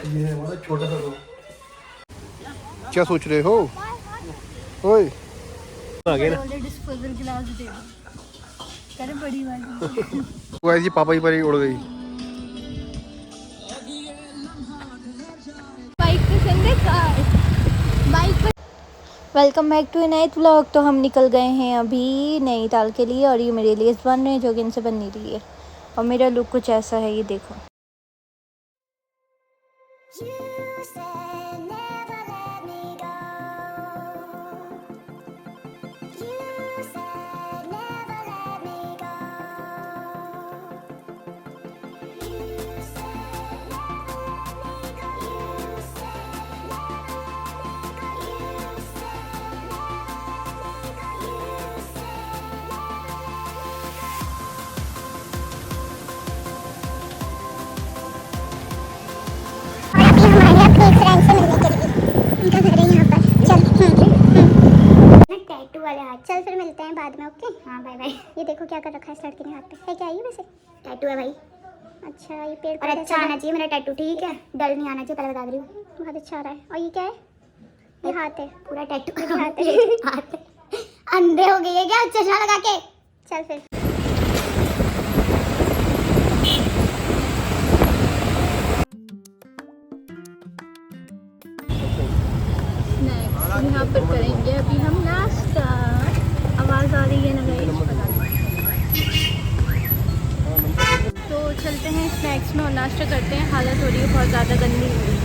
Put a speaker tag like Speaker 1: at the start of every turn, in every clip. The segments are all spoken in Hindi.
Speaker 1: ये है हमारा छोटा सा रूम। क्या सोच रहे हो? ओए आ गए ना।
Speaker 2: डिस्पोजल गिलास दे दो बड़ी वाली।
Speaker 1: वो ऐसी पापा ही पर ही उड़ गई।
Speaker 2: बाइक पसंद है कार? बाइक पर। Welcome back to a night vlog. तो हम निकल गए हैं अभी नैनीताल के लिए और ये मेरे लिए बन रहे हैं जो कि इनसे बन नहीं रही है। और मेरा लुक कुछ ऐसा है, ये देखो।
Speaker 3: टैटू वाले हाथ। चल फिर मिलते हैं बाद में। ओके हाँ बाय बाय। ये देखो क्या कर रखा है इस लड़के ने हाथ पे। है क्या ये वैसे? टैटू है भाई। अच्छा ये पेड़ और अच्छा आना चाहिए मेरा टैटू, ठीक है? डर नहीं आना चाहिए, पहले बता रही हूँ। बहुत अच्छा आ रहा है। और ये क्या है? ये हाथ है पूरा टैटू। हाथ है। हाथ है। अंधे हो गई है क्या चश्मा लगा के? चल फिर।
Speaker 2: यहाँ पर करेंगे अभी हम नाश्ता। आवाज़ आ रही है ना गाइस? तो चलते हैं स्नैक्स में और नाश्ता करते हैं। हालत हो रही है बहुत ज़्यादा गंदी हो रही है।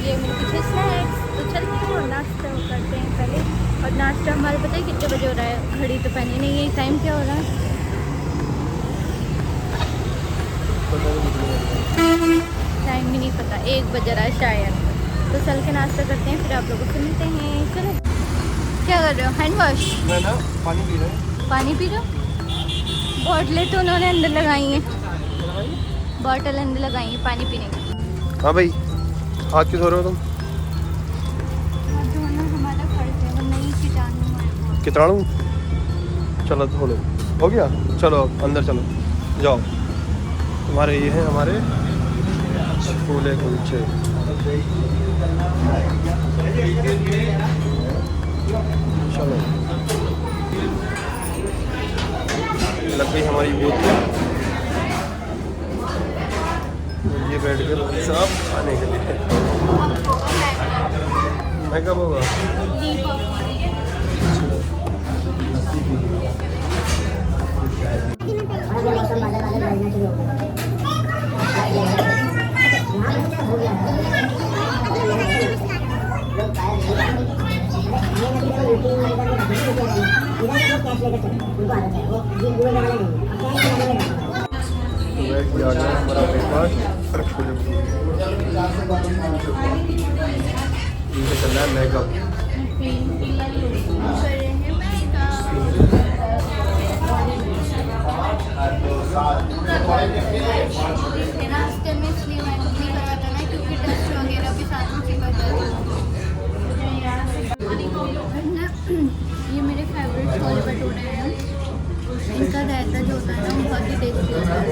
Speaker 2: ये मेरे पीछे स्नैक्स। तो चलते हैं और नाश्ता करते हैं पहले। और नाश्ता हमारे पता है कितने बजे हो रहा है? घड़ी तो पहनी नहीं है। टाइम क्या हो रहा है? टाइम भी नहीं पता, 1 बज रहा है शायद। तो चल के नाश्ता करते हैं फिर आप लोगों से मिलते हैं। चलो। क्या कर रहे हो? Hand wash?
Speaker 1: ना पानी पी रहे हैं।
Speaker 2: पानी पी रहे हो? बॉटलें तो उन्होंने अंदर लगाई हैं। बॉटल अंदर लगाई है पानी पीने की।
Speaker 1: हाँ भाई, हाथ क्यों धो रहे हो तुम?
Speaker 2: हाथ धोना हमारा फर्ज है, वरना ये कीटाणु।
Speaker 1: कीटाणु? चलो धो लो। हो गया? चलो अंदर चलो, जाओ। तुम्हारे ये हैं हमारे छोले कुलचे। चलो लग गई हमारी बोतल। ये बैठ कर सब खाने के लिए। मैं कब होगा? हमारा ब्रेकफास्ट और छोले इनसे चल रहा है मेकअप।
Speaker 2: नाश्ते में इसलिए मैं कुछ नहीं करवाता ना क्योंकि टेस्ट वगैरह भी साथ में ये मेरे फेवरेट छोले भटूरे हैं। इनका रायता जो होता है ना बहुत ही टेस्टी होता है।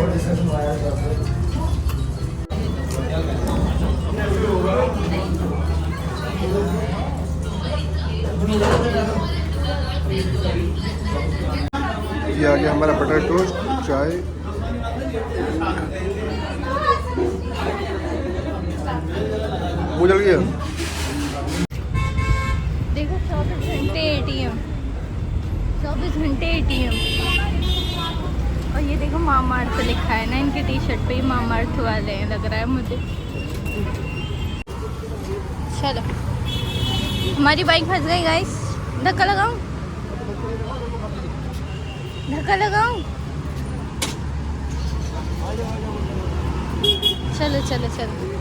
Speaker 1: ये आ गया हमारा बटर टोस्ट, चाय। वो जल गया।
Speaker 2: देखो 24 घंटे ATM, 24 घंटे ATM। और ये देखो मामा अर्थ लिखा है ना इनके टी शर्ट पे, मामा अर्थ वाले हैं लग रहा है मुझे। चलो हमारी बाइक फंस गई गाइस। धक्का लगाऊं? धक्का लगाऊं? चलो चलो चलो।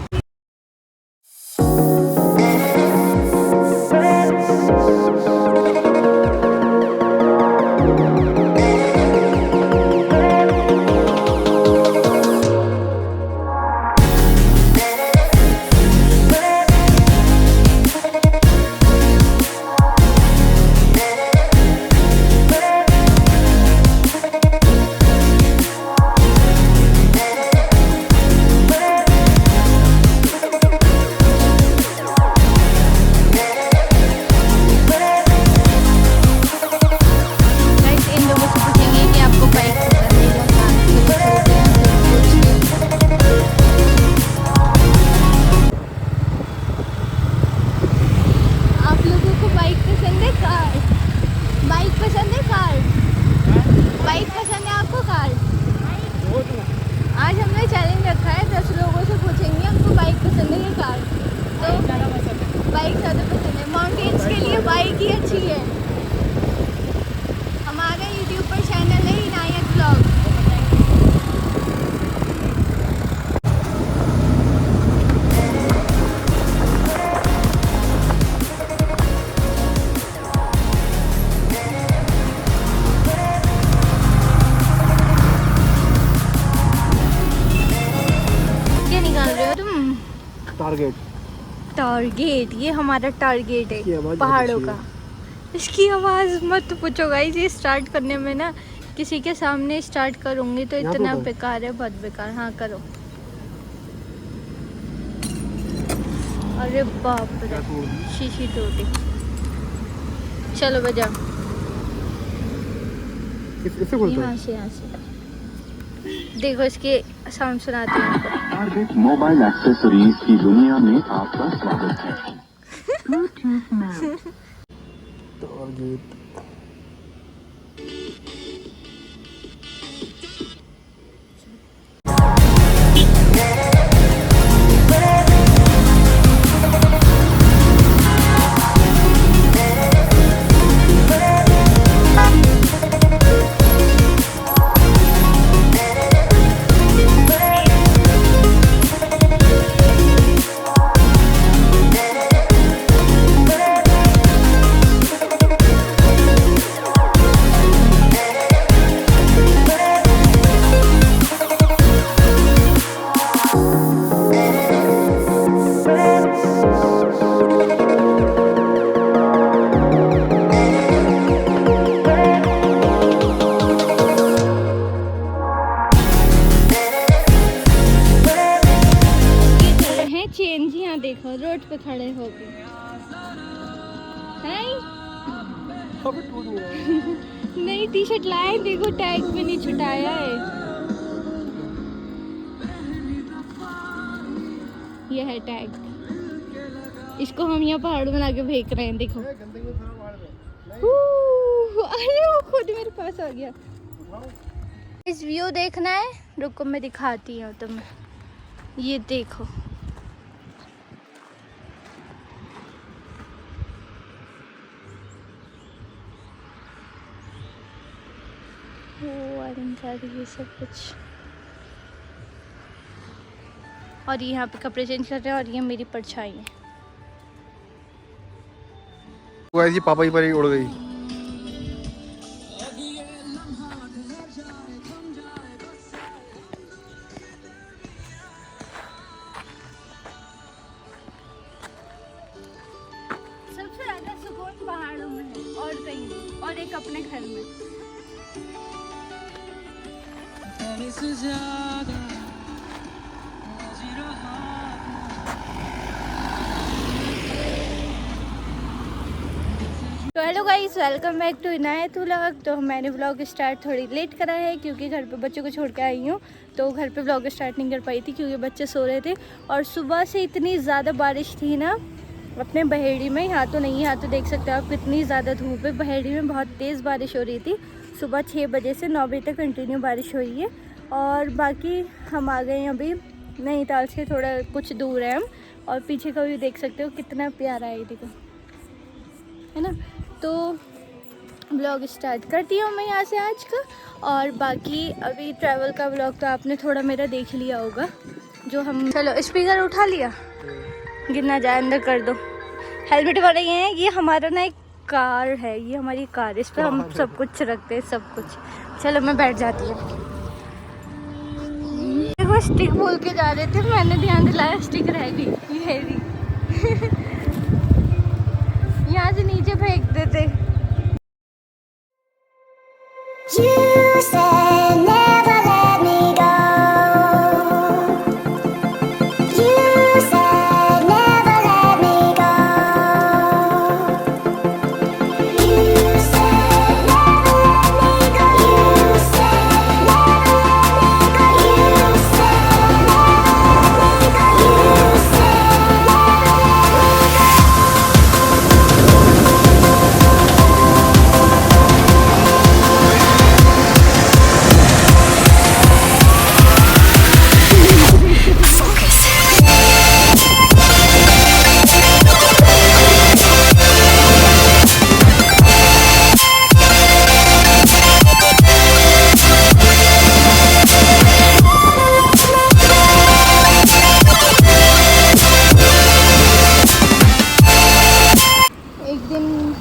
Speaker 2: क्या निकाल रहे हो तुम?
Speaker 1: टारगेट।
Speaker 2: टारगेट, ये हमारा टारगेट
Speaker 1: इसकी
Speaker 2: है
Speaker 1: आवाज़
Speaker 2: पहाड़ों
Speaker 1: बहुत
Speaker 2: का।
Speaker 1: अच्छी
Speaker 2: इसकी आवाज़ मत पूछो गाइस, ये स्टार्ट करने में ना किसी के सामने स्टार्ट करूँगी तो
Speaker 1: यहाँ पे
Speaker 2: इतना
Speaker 1: उठाओ।
Speaker 2: बेकार है, बहुत बेकार। हाँ करो। अरे बाप रे, शीशी टूटी। चलो बजाओ।
Speaker 1: इससे खोलता
Speaker 2: यहाँ
Speaker 1: है।
Speaker 2: से, यहाँ से देखो, इसके साउंड सुनाती हूँ आपको।
Speaker 4: टारगेट मोबाइल एक्सेसरीज की दुनिया में आपका स्वागत है।
Speaker 1: टारगेट।
Speaker 2: चेंज यहाँ देखो, रोड पे खड़े हो गए हैं।
Speaker 1: अबे टूट नहीं रहा है।
Speaker 2: नई टी शर्ट लाए, देखो टैग भी नहीं छुटाया है। ये है टैग, इसको हम यहाँ पहाड़ बना के फेंक रहे हैं। देखो अरे वो खुद मेरे पास आ गया। इस व्यू देखना है, रुको मैं दिखाती हूँ तुम्हें। ये देखो, ये सब कुछ। और यहाँ पे कपड़े चेंज कर रहे हैं, और ये मेरी परछाई है।
Speaker 1: वो ऐसी पापा ही पर ही उड़ गई।
Speaker 2: सबसे ज्यादा सुकून पहाड़ों में है, और कहीं नहीं, और एक अपने घर में। तो hello guys, welcome back to Inayat vlog. तो मैंने व्लॉग स्टार्ट थोड़ी लेट करा है क्योंकि घर पे बच्चों को छोड़ के आई हूँ, तो घर पे व्लॉग स्टार्ट नहीं कर पाई थी क्योंकि बच्चे सो रहे थे। और सुबह से इतनी ज़्यादा बारिश थी ना अपने बहेड़ी में। यहाँ तो नहीं, यहाँ तो देख सकते हो आप कितनी ज़्यादा धूप है। बहेड़ी में बहुत तेज़ बारिश हो रही थी। सुबह 6 बजे से 9 बजे तक कंटिन्यू बारिश हुई है। और बाकी हम आ गए हैं अभी नैनीताल से थोड़ा कुछ दूर है हम। और पीछे का भी देख सकते हो कितना प्यारा है, देखो, है ना। तो ब्लॉग स्टार्ट करती हूँ मैं यहाँ से आज का। और बाकी अभी ट्रैवल का ब्लॉग तो आपने थोड़ा मेरा देख लिया होगा, जो हम। चलो स्पीकर उठा लिया, गिरना जाए, अंदर कर दो। हेलमेट वाले ये हैं, ये हमारा ना एक कार है, ये हमारी कार, इस पर हम सब कुछ रखते हैं, सब कुछ। चलो मैं बैठ जाती हूँ। देखो स्टिक बोल के जा रहे थे, मैंने ध्यान दिलाया, स्टिक रह गई। ये रही। यहाँ से नीचे फेंक देते।
Speaker 3: You said never let me go. You said never let me go. You said never let me go. You said never let me go. You said never let me go. You said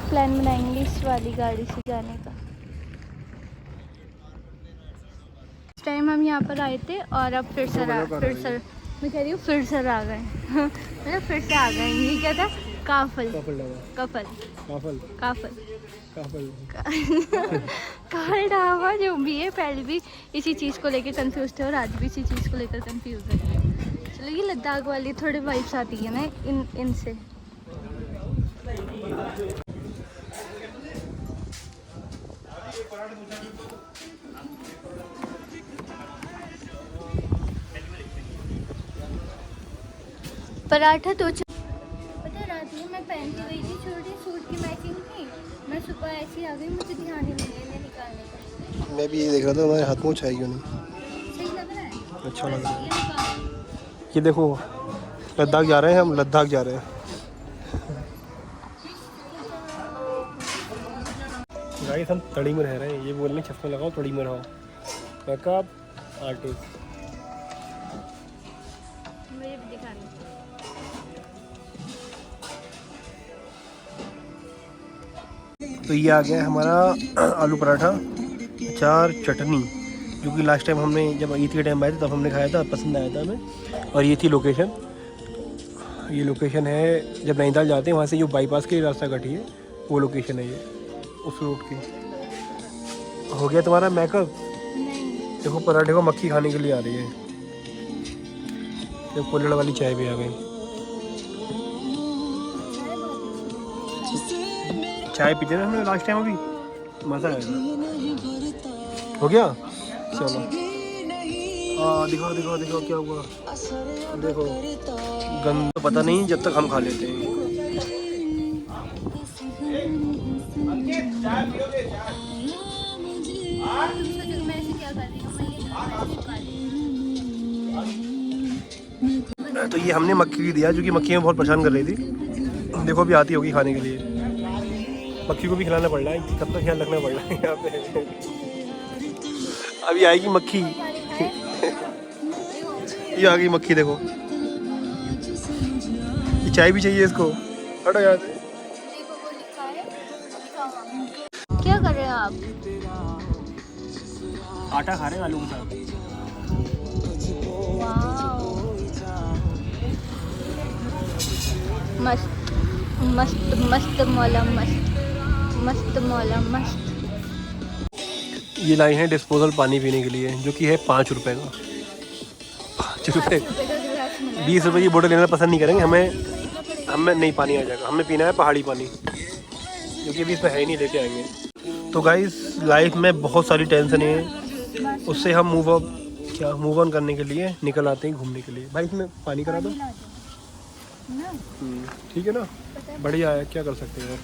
Speaker 2: plan बनाएंगे इस वाली गाड़ी से जाने का। इस टाइम हम यहाँ पर आए थे और अब फिर से मैं कह रही हूँ फिर से आ गए मतलब फिर से आ गए। ये क्या था? काफल
Speaker 1: काफल
Speaker 2: कफल
Speaker 1: काफल
Speaker 2: काफल
Speaker 1: काफल
Speaker 2: काल ढाबा जो भी है, पहले भी इसी चीज़ को लेकर कंफ्यूज थे और आज भी इसी चीज़ को लेकर कंफ्यूज है। चलो ये लद्दाख वाली थोड़ी वाइब्स आती है ना इनसे। पराठा तो पता है रात में मैं पहन के गई थी छोटी सूट की मैचिंग थी, मैं सुबह ऐसी आ गई, मुझे ध्यान ही नहीं है इन्हें निकालने का।
Speaker 1: मैं भी ये देख रहा था हमारे हाथ मुँह छाई क्यों नहीं।
Speaker 2: सही लग रहा है?
Speaker 1: अच्छा लग रहा है।
Speaker 2: ये निकाल।
Speaker 1: ये देखो लद्दाख जा रहे हैं हम, लद्दाख जा रहे हैं। गाइस हम तड़ी में रह रहे हैं, ये बोल रहे हैं चश्मा लगाओ तड़ी में रहो। मेकअप आर्टिस्ट
Speaker 2: मुझे भी दिखाना।
Speaker 1: तो ये आ गया हमारा आलू पराठा अचार चटनी, जो कि लास्ट टाइम हमने जब ईद के टाइम आए थे तब हमने खाया था, पसंद आया था हमें। और ये थी लोकेशन, ये लोकेशन है जब नैनीताल जाते हैं वहाँ से जो बाईपास के रास्ता कटी है वो लोकेशन है ये, उस रोड की। हो गया तुम्हारा मेकअप?
Speaker 2: नहीं
Speaker 1: देखो पराठे को मक्खी खाने के लिए आ रही है। देखो कुल्हड़ वाली चाय भी आ गई। चाय पीते थे हमने लास्ट टाइम, अभी मज़ा आया। हो गया चलो। हाँ दिखाओ दिखाओ दिखाओ क्या हुआ, देखो गंद तो पता नहीं जब तक हम खा लेते हैं।
Speaker 2: मैं ऐसे क्या कर रही हूँ,
Speaker 1: तो ये हमने मक्खी की दिया, जो कि मक्खी में बहुत परेशान कर रही थी। देखो अभी आती होगी खाने के लिए, मक्खी को भी खिलाना पड़ रहा है, कब तक ख्याल रखना पड़ रहा है यहाँ पे। अभी आएगी मक्खी। ये आ गई मक्खी, देखो ये चाय भी चाहिए इसको। हटो यार।
Speaker 2: क्या कर रहे हैं आप?
Speaker 1: आटा खा रहे हैं आलू के साथ।
Speaker 2: वाओ मस्त मस्त मस्त मौला मस्त मस्त मौला मस्त।
Speaker 1: ये लाए हैं डिस्पोजल पानी पीने के लिए, जो कि है 5 रुपए का। 5 रुपए 20 रुपए की बोतल लेना पसंद नहीं करेंगे, हमें नहीं पानी आ जाएगा, हमें पीना है पहाड़ी पानी, जो कि अभी इसमें है ही नहीं, लेके आएंगे। तो गाइस लाइफ में बहुत सारी टेंशन है, उससे हम मूव ऑन करने के लिए निकल आते हैं घूमने के लिए। भाई इसमें पानी करा दो। ठीक है ना, बढ़िया है, क्या कर सकते हैं।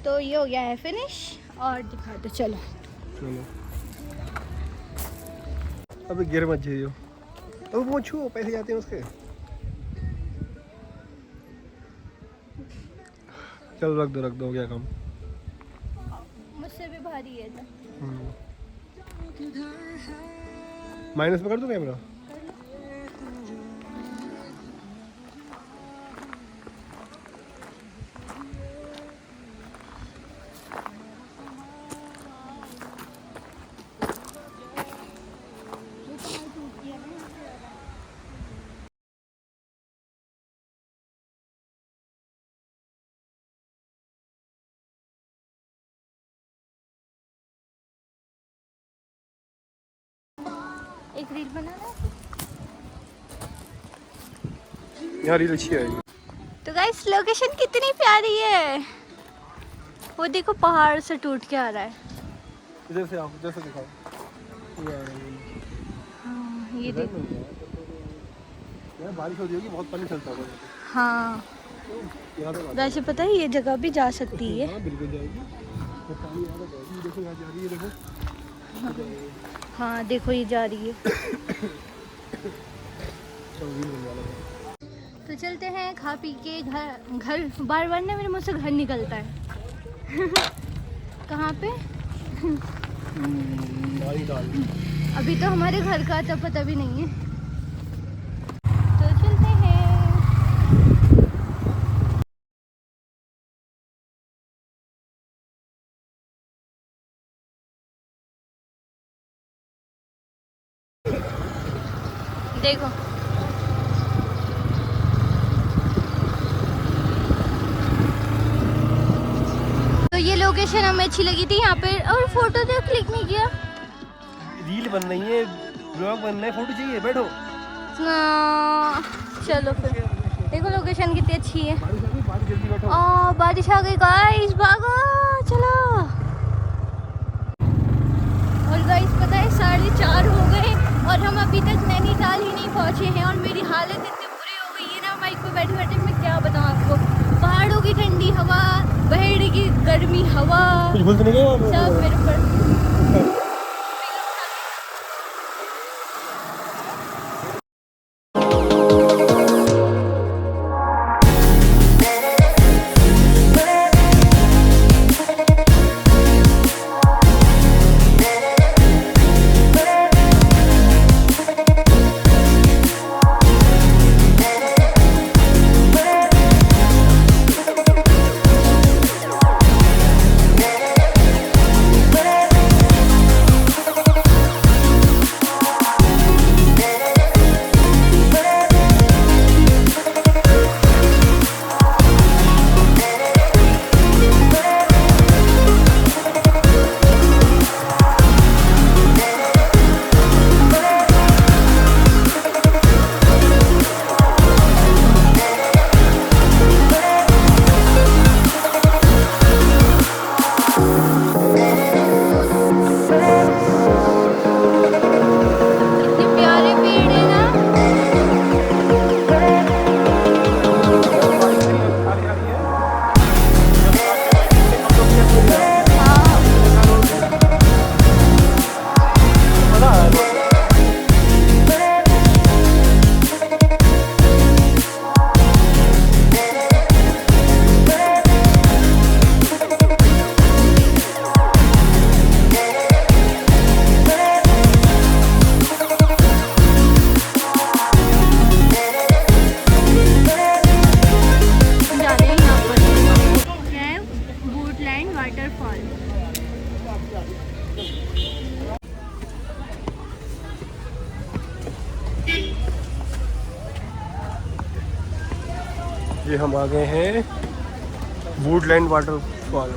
Speaker 2: तो ये हो गया है फिनिश, और दिखा दो। चलो
Speaker 1: चलो अबे गिर मत जाइयो, अब वो छू पैसे जाते हैं उसके। चल रख दो, हो गया काम।
Speaker 2: मुझसे भी भारी है तो।
Speaker 1: माइनस में कर दो कैमरा।
Speaker 2: एक रील बनाना।
Speaker 1: यहाँ रील अच्छी आएगी।
Speaker 2: तो गाइस लोकेशन कितनी प्यारी है, वो देखो पहाड़ से टूट के आ रहा है।
Speaker 1: इधर से आओ, इधर से दिखाओ। ये आ रही है।
Speaker 2: हाँ ये देखो।
Speaker 1: यार बारिश हो रही होगी, बहुत पानी चलता होगा।
Speaker 2: हाँ
Speaker 1: यहाँ पे
Speaker 2: वैसे पता है ये जगह भी जा सकती है।
Speaker 1: हाँ बिल्कुल जाएगी, तो पानी यहाँ पे जाएगी। देखो यहाँ जा रही है, देखो।
Speaker 2: हाँ देखो ये जा रही है। तो चलते हैं खा पी के घर बार बार ना मेरे मुँह से घर निकलता है। कहाँ पे? अभी तो हमारे घर का तो पता भी नहीं है। तो चलते हैं। देखो लोकेशन हमें अच्छी लगी थी यहाँ पे। और फोटो तो क्लिक नहीं किया।
Speaker 1: रील बन रही है, ब्लॉग बन रहा है, फोटो चाहिए, बैठो।
Speaker 2: चलो फिर देखो लोकेशन कितनी अच्छी है।
Speaker 1: जल्दी बैठो।
Speaker 2: बारिश आ गई गाइस, भागो चलो। और गाइस पता है 4:30 हो गए और हम अभी तक नैनीताल ही नहीं पहुँचे हैं। और मेरी हालत इतनी बुरी हो गई है ना बाइक पे बैठे बैठे, मैं क्या बताऊँ आपको। पहाड़ों की ठंडी हवा, बहेड़े की गर्मी हवा,
Speaker 1: कुछ भूल तो नहीं गए
Speaker 2: सब मेरे ऊपर।
Speaker 1: ये हम आ गए हैं वुडलैंड वाटरफॉल।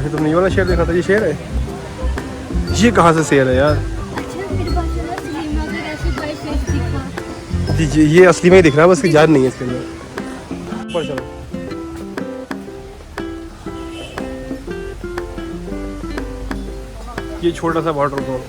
Speaker 1: तुमने ये वाला शेर देखा था? ये शेर है? ये कहाँ से शेर है यार? ये असली में ही दिख रहा है, बस की जान नहीं है इसके अंदर। ऊपर चलो। ये छोटा सा वाटरफॉल।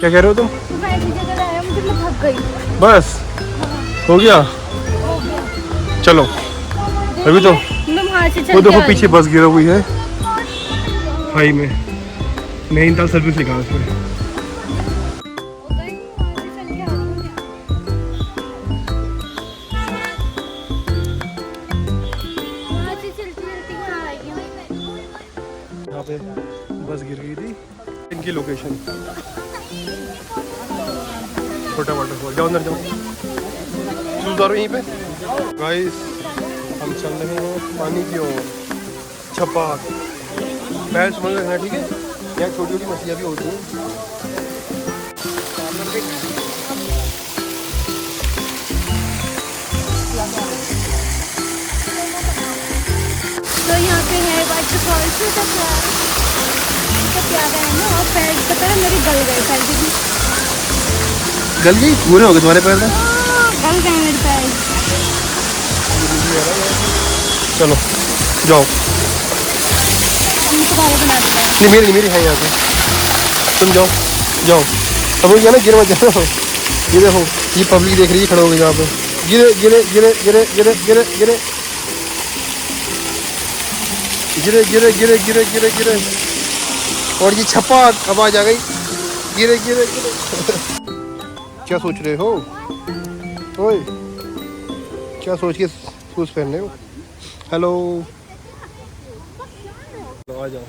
Speaker 1: क्या कह रहे हो तुम?
Speaker 2: मैं ऐसी जगह आया, मुझे मैं थक गई।
Speaker 1: बस हो गया, चलो अभी तो वो देखो पीछे बस गिरा हुई है खाई में। नैनीताल सर्विस लिखा है उसमें। यहाँ पे बस गिर गई थी। इनकी लोकेशन छोटा वाटरफॉल। जाओ अंदर जाओ, शूज आ रहे यहीं पे। गाइस हम चल रहे हैं पानी की ओर। छपाक पैर समझ रखना, ठीक है? यहाँ छोटी छोटी मछलियाँ भी होती हैं।
Speaker 2: तो यहाँ पे है वाटरफॉल से तो प्यारा है ना। और पैर पता है मेरे गल गए, पैर भी
Speaker 1: गल गई? पूरे हो गए तुम्हारे पैर?
Speaker 2: गल गए मेरे पैर।
Speaker 1: चलो जाओ।
Speaker 2: तुम्हारे बना देता है।
Speaker 1: नहीं मेरी है यहाँ पे। तुम जाओ जाओ। अब वो ना गिर मत जाओ। ये देखो ये पब्लिक देख रही है, खड़े हो गए यहाँ पे। गिरे गिरे गिरे गिरे गिरे गिरे गिरे गिरे गिरे गिरे गिरे गिरे गिरे। और ये छप्पा आवाज आ गई। गिरे गिरे गिरे। क्या सोच रहे हो? ओए क्या सोच के शूज पहन रहे हो? हेलो, आ जाओ।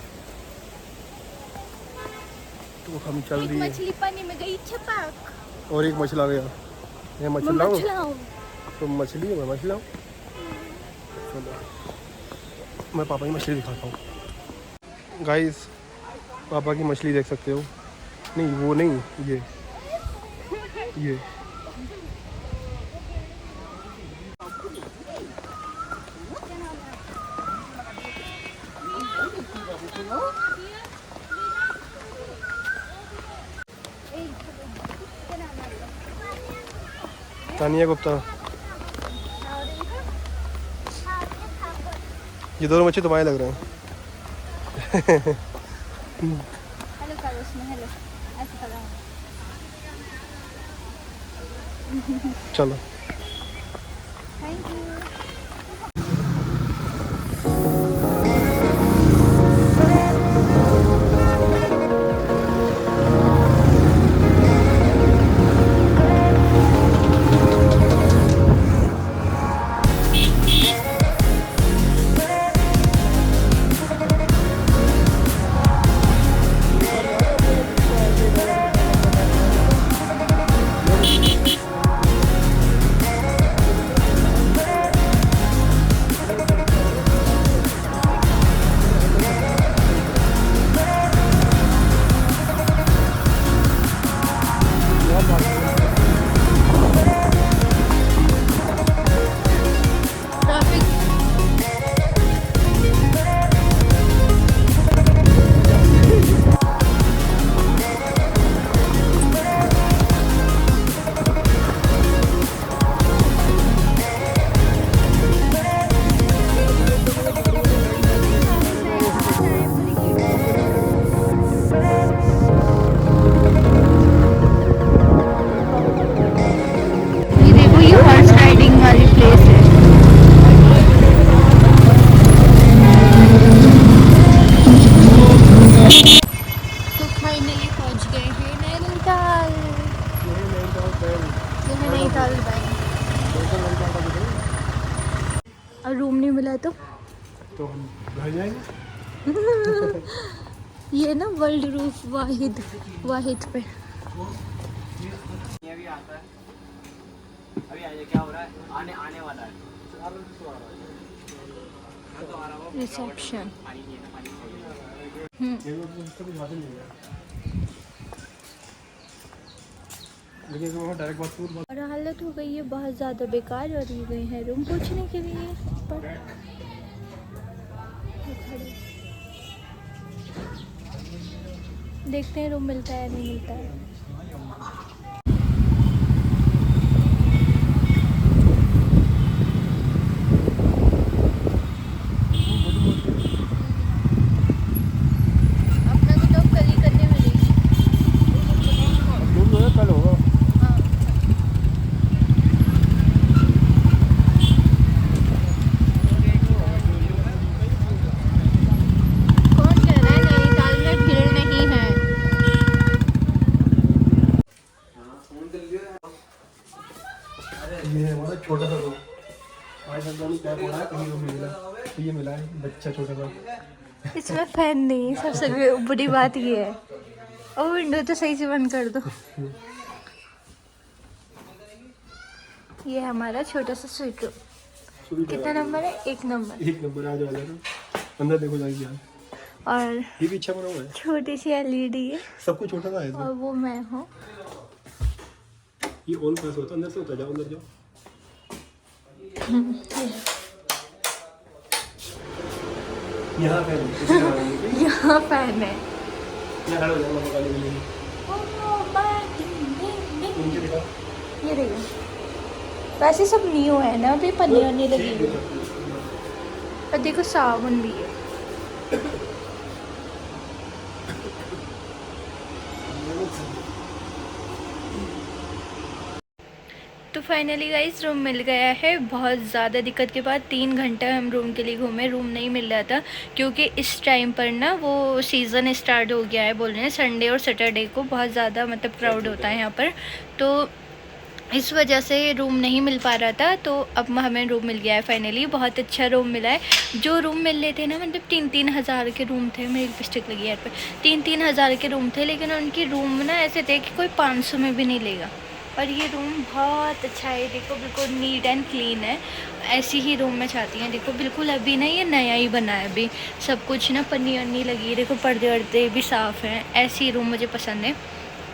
Speaker 1: तो हम चल
Speaker 2: एक
Speaker 1: रही है
Speaker 2: मछली पानी में गई छपाक।
Speaker 1: और एक मछला गया। ये
Speaker 2: मैं
Speaker 1: मछली लाऊं?
Speaker 2: मछलाऊं।
Speaker 1: तुम मछली है, मैं मछली लाऊं? चलो, मैं पापा की मछली दिखाता हूँ। गाइस, पापा की मछली देख सकते हो। नहीं वो नहीं, ये तानिया गुप्ता। ये दोनों मच्छी तुम्हारे लग रहे हैं।
Speaker 2: हेलो करो उसमें, हेलो ऐसे करो।
Speaker 1: चलो,
Speaker 2: थैंक यू। ये देखो, ये हॉर्स राइडिंग वाली प्लेस है। तो फाइनली पहुंच गए हैं नैनीताल। ये है नैनीताल बैंक। और रूम नहीं मिला तो
Speaker 1: हम घर जाएंगे।
Speaker 2: ये ना वर्ल्ड रूफ वाहिद पे।
Speaker 5: अभी आइए, क्या हो रहा है? आने वाला है।
Speaker 2: रिसेप्शन।
Speaker 1: डायरेक्ट बात।
Speaker 2: और हालत हो गई है बहुत ज़्यादा बेकार और ये गए हैं रूम पूछने के लिए पर देखते हैं रूम मिलता है नहीं मिलता है। अपने को तो कल ही करने मिलेगी।
Speaker 1: कल होगा।
Speaker 2: कौन कह रहा है नैनीताल में भीड़ नहीं है?
Speaker 1: ये हमारा छोटा सा रूम। आज हम क्या बोला है, कहीं रूम मिला तो ये मिला है बच्चा छोटा सा।
Speaker 2: इसमें फैन नहीं, सबसे बुरी बात ये है। और विंडो तो सही से बंद कर दो। ये हमारा छोटा सा स्वीट रूम। कितना नंबर है? 1 नंबर।
Speaker 1: 1 नंबर। आज वाला ना अंदर देखो जाएगी यार।
Speaker 2: और
Speaker 1: ये भी अच्छा बना हुआ है।
Speaker 2: छोटी सी एलईडी है
Speaker 1: सब कुछ छोटा सा है
Speaker 2: और
Speaker 1: इसमें।
Speaker 2: वो मैं हूँ।
Speaker 1: ये ऑन कैसे होता है? अंदर से होता है। जाओ अंदर जाओ। यहाँ फैन है।
Speaker 2: यहाँ फैन है।
Speaker 1: यहाँ खड़ा हो जाओ, मम्मा गाली मिलेगी। उनके बेटा
Speaker 2: ये देखो, वैसे सब न्यू है ना, अभी पन्नी वन्नी लगी हुई है। और देखो साबुन भी है। तो फाइनली गाइस रूम मिल गया है। बहुत ज़्यादा दिक्कत के बाद 3 घंटा हम रूम के लिए घूमे, रूम नहीं मिल रहा था क्योंकि इस टाइम पर ना वो सीज़न स्टार्ट हो गया है, बोल रहे हैं संडे और सैटरडे को बहुत ज़्यादा मतलब क्राउड होता है यहाँ पर। तो इस वजह से रूम नहीं मिल पा रहा था, तो अब हमें रूम मिल गया है फाइनली। बहुत अच्छा रूम मिला है। जो रूम मिल रहे थे ना, मतलब 3-3 हज़ार के रूम थे। मेरी लिपस्टिक लगी यार पे। 3-3 हज़ार के रूम थे, लेकिन उनकी रूम ना ऐसे थे कि कोई 500 में भी नहीं लेगा। और ये रूम बहुत अच्छा है, देखो बिल्कुल नीट एंड क्लीन है। ऐसी ही रूम में चाहती हैं। देखो बिल्कुल अभी ना ये नया ही बना है, अभी सब कुछ ना पन्नी वन्नी लगी है, देखो पर्दे वर्दे भी साफ़ हैं। ऐसी रूम मुझे पसंद है।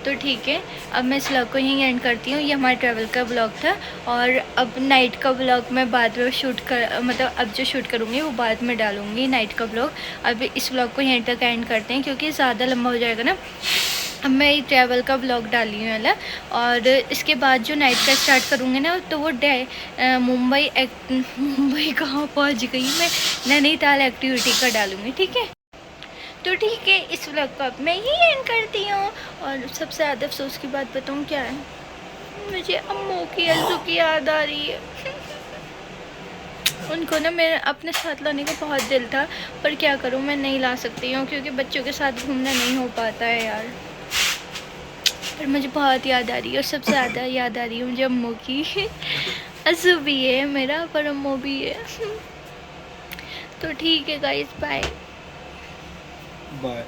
Speaker 2: तो ठीक है, अब मैं इस व्लॉग को यहीं एंड करती हूँ। ये हमारे ट्रैवल का व्लॉग था, और अब नाइट का व्लॉग मैं बाद में शूट कर, मतलब अब जो शूट करूँगी वो बाद में डालूँगी नाइट का व्लॉग। अब इस व्लॉग को यहीं तक एंड करते हैं, क्योंकि ज़्यादा लंबा हो जाएगा ना। अब मैं ट्रैवल का व्लॉग डाली हूँ वाला, और इसके बाद जो नाइट का स्टार्ट करूँगी ना, तो वो मुंबई कहाँ पहुँच गई मैं, नैनीताल एक्टिविटी का डालूँगी। ठीक है, तो ठीक है, इस व्लॉग को अब मैं यही एंड करती हूँ। और सबसे ज़्यादा अफसोस की बात बताऊँ क्या है, मुझे अम्मू की अज्जू की याद आ रही है। उनको ना मेरे अपने साथ लाने का बहुत दिल था, पर क्या करूँ, मैं नहीं ला सकती हूँ, क्योंकि बच्चों के साथ घूमना नहीं हो पाता है यार। पर मुझे बहुत याद आ रही है, और सबसे ज़्यादा याद आ रही है मुझे अम्मू की। अज्जू भी है मेरा, पर अम्मू भी है। तो ठीक है गाइस, बाय
Speaker 1: बाय।